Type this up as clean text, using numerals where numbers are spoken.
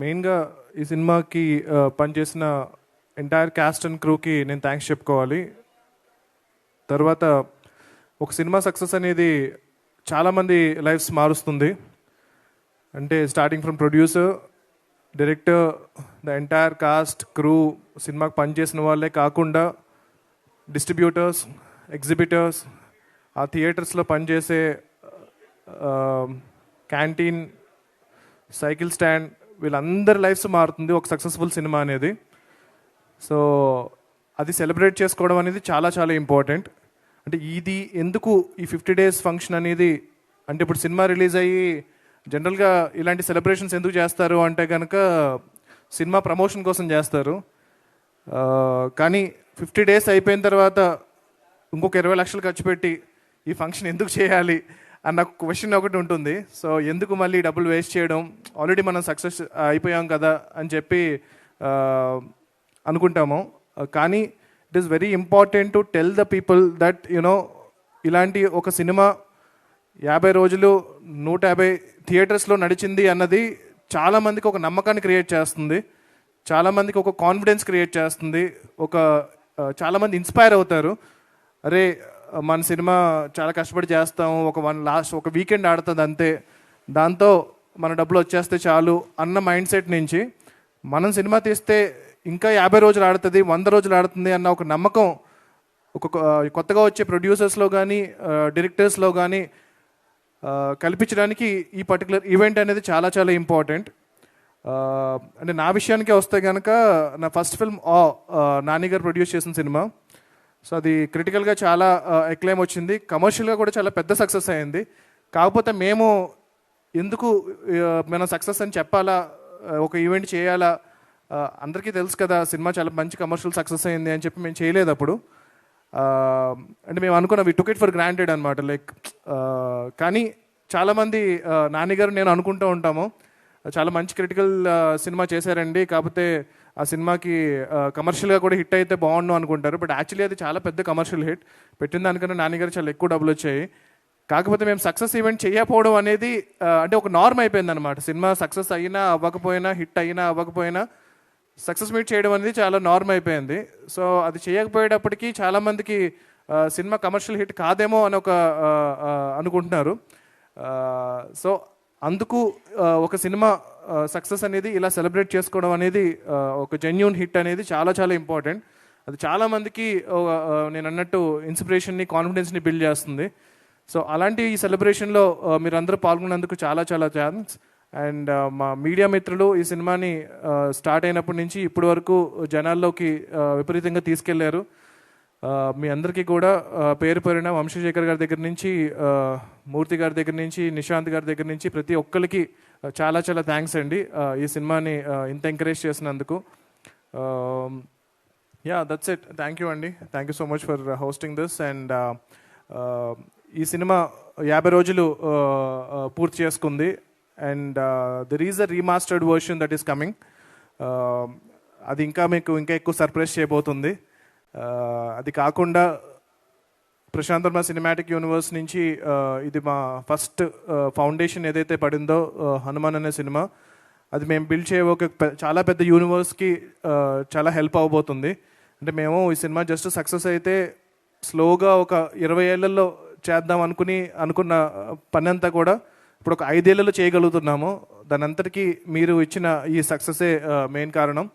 మెయిన్గా ఈ సినిమాకి పనిచేసిన ఎంటైర్ క్యాస్ట్ అండ్ క్రూకి నేను థ్యాంక్స్ చెప్పుకోవాలి. తర్వాత ఒక సినిమా సక్సెస్ అనేది చాలామంది లైఫ్స్ మారుస్తుంది. అంటే starting from producer, director, the entire cost, crew, సినిమాకి పనిచేసిన వాళ్ళే కాకుండా డిస్ట్రిబ్యూటర్స్, ఎగ్జిబిటర్స్, ఆ థియేటర్స్లో పనిచేసే క్యాంటీన్, సైకిల్ స్టాండ్, వీళ్ళందరి లైఫ్స్ మారుతుంది ఒక సక్సెస్ఫుల్ సినిమా అనేది. సో అది సెలబ్రేట్ చేసుకోవడం అనేది చాలా చాలా ఇంపార్టెంట్. అంటే ఇది ఎందుకు ఈ 50 days ఫంక్షన్ అనేది, అంటే ఇప్పుడు సినిమా రిలీజ్ అయ్యి జనరల్గా ఇలాంటి సెలబ్రేషన్స్ ఎందుకు చేస్తారు అంటే కనుక సినిమా ప్రమోషన్ కోసం చేస్తారు. కానీ 50 days అయిపోయిన తర్వాత ఇంకొక 20 లక్షలు ఖర్చు పెట్టి ఈ ఫంక్షన్ ఎందుకు చేయాలి అన్న క్వశ్చన్ ఒకటి ఉంటుంది. సో ఎందుకు మళ్ళీ డబ్బులు వేస్ట్ చేయడం, ఆల్రెడీ మనం సక్సెస్ అయిపోయాం కదా అని చెప్పి అనుకుంటాము. కానీ it is very important to tell the people that ఇలాంటి ఒక సినిమా 50 రోజులు 150 థియేటర్స్లో నడిచింది అన్నది చాలామందికి ఒక నమ్మకాన్ని క్రియేట్ చేస్తుంది, చాలామందికి ఒక కాన్ఫిడెన్స్ క్రియేట్ చేస్తుంది, చాలామంది ఇన్స్పైర్ అవుతారు. అరే మన సినిమా చాలా కష్టపడి చేస్తాము, ఒక వీకెండ్ ఆడుతుంది అంతే, దాంతో మన డబ్బులు వచ్చేస్తే చాలు అన్న మైండ్ సెట్ నుంచి మనం సినిమా తీస్తే ఇంకా 50 రోజులు ఆడుతుంది, 100 రోజులు ఆడుతుంది అన్న ఒక నమ్మకం కొత్తగా వచ్చే ప్రొడ్యూసర్స్లో కానీ డైరెక్టర్స్లో కానీ కల్పించడానికి ఈ పర్టికులర్ ఈవెంట్ అనేది చాలా చాలా ఇంపార్టెంట్. అంటే నా విషయానికే వస్తే కనుక నా ఫస్ట్ ఫిల్మ్ నాని గారు ప్రొడ్యూస్ చేసిన సినిమా. సో అది క్రిటికల్గా చాలా ఎక్లైమ్ వచ్చింది, కమర్షియల్గా కూడా చాలా పెద్ద సక్సెస్ అయింది. కాకపోతే మేము ఎందుకు మనం సక్సెస్ అని చెప్పాలా, ఒక ఈవెంట్ చేయాలా, అందరికీ తెలుసు కదా సినిమా చాలా మంచి కమర్షియల్ సక్సెస్ అయింది అని చెప్పి మేము చేయలేదు అప్పుడు. అంటే మేము అనుకున్నాం వి టుక్ ఇట్ ఫర్ గ్రాంటెడ్ అనమాట. కానీ చాలామంది నాని గారు నేను అనుకుంటూ ఉంటాము చాలా మంచి క్రిటికల్ సినిమా చేశారండి, కాకపోతే ఆ సినిమాకి కమర్షియల్గా కూడా హిట్ అయితే బాగుండు అనుకుంటారు. బట్ యాక్చువల్లీ అది చాలా పెద్ద కమర్షియల్ హిట్, పెట్టిన దానికన్నా నాని గారు చాలా ఎక్కువ డబ్బులు వచ్చాయి. కాకపోతే మేము సక్సెస్ ఈవెంట్ చేయకపోవడం అనేది అంటే ఒక నార్మ్ అయిపోయింది అనమాట. సినిమా సక్సెస్ అయినా అవ్వకపోయినా, హిట్ అయినా అవ్వకపోయినా సక్సెస్ మీట్ చేయడం అనేది చాలా నార్మ్ అయిపోయింది. సో అది చేయకపోయేటప్పటికీ చాలామందికి సినిమా కమర్షియల్ హిట్ కాదేమో అని అనుకుంటున్నారు. సో అందుకు ఒక సినిమా సక్సెస్ అనేది ఇలా సెలబ్రేట్ చేసుకోవడం అనేది, ఒక జెన్యూన్ హిట్ అనేది చాలా చాలా ఇంపార్టెంట్. అది చాలామందికి నేను అన్నట్టు ఇన్స్పిరేషన్ని, కాన్ఫిడెన్స్ని బిల్డ్ చేస్తుంది. సో అలాంటి ఈ సెలబ్రేషన్లో మీరందరూ పాల్గొన్నందుకు చాలా చాలా థ్యాంక్స్. అండ్ మా మీడియా మిత్రులు ఈ సినిమాని స్టార్ట్ అయినప్పటి నుంచి ఇప్పటి వరకు జనాల్లోకి విపరీతంగా తీసుకెళ్లారు. మీ అందరికీ కూడా పేరు పేరున వంశశేఖర్ గారి దగ్గర నుంచి, మూర్తి గారి దగ్గర నుంచి, నిశాంత్ గారి దగ్గర నుంచి ప్రతి ఒక్కరికి చాలా చాలా థ్యాంక్స్ అండి ఈ సినిమాని ఇంత ఎంకరేజ్ చేసినందుకు. That's it. థ్యాంక్ యూ అండి, thank you so much for hosting this. And ఈ సినిమా 50 రోజులు పూర్తి చేసుకుంది. And there is a remastered version that is coming. అది మీకు ఇంకా ఎక్కువ సర్ప్రైజ్ చేయబోతుంది. అది కాకుండా ప్రశాంత్ వర్మ సినిమాటిక్ యూనివర్స్ నుంచి ఇది మా ఫస్ట్ ఫౌండేషన్ ఏదైతే పడిందో హనుమాన్ అనే సినిమా, అది మేము బిల్డ్ చేయబోయే చాలా పెద్ద యూనివర్స్కి చాలా హెల్ప్ అవ్వబోతుంది. అంటే మేము ఈ సినిమా జస్ట్ సక్సెస్ అయితే స్లోగా ఒక 20 ఏళ్లలో చేద్దాం అనుకున్న పని అంతా కూడా ఇప్పుడు ఒక 5 ఏళ్లలో చేయగలుగుతున్నాము. దాని అంతటికీ మీరు ఇచ్చిన ఈ సక్సెసే మెయిన్ కారణం.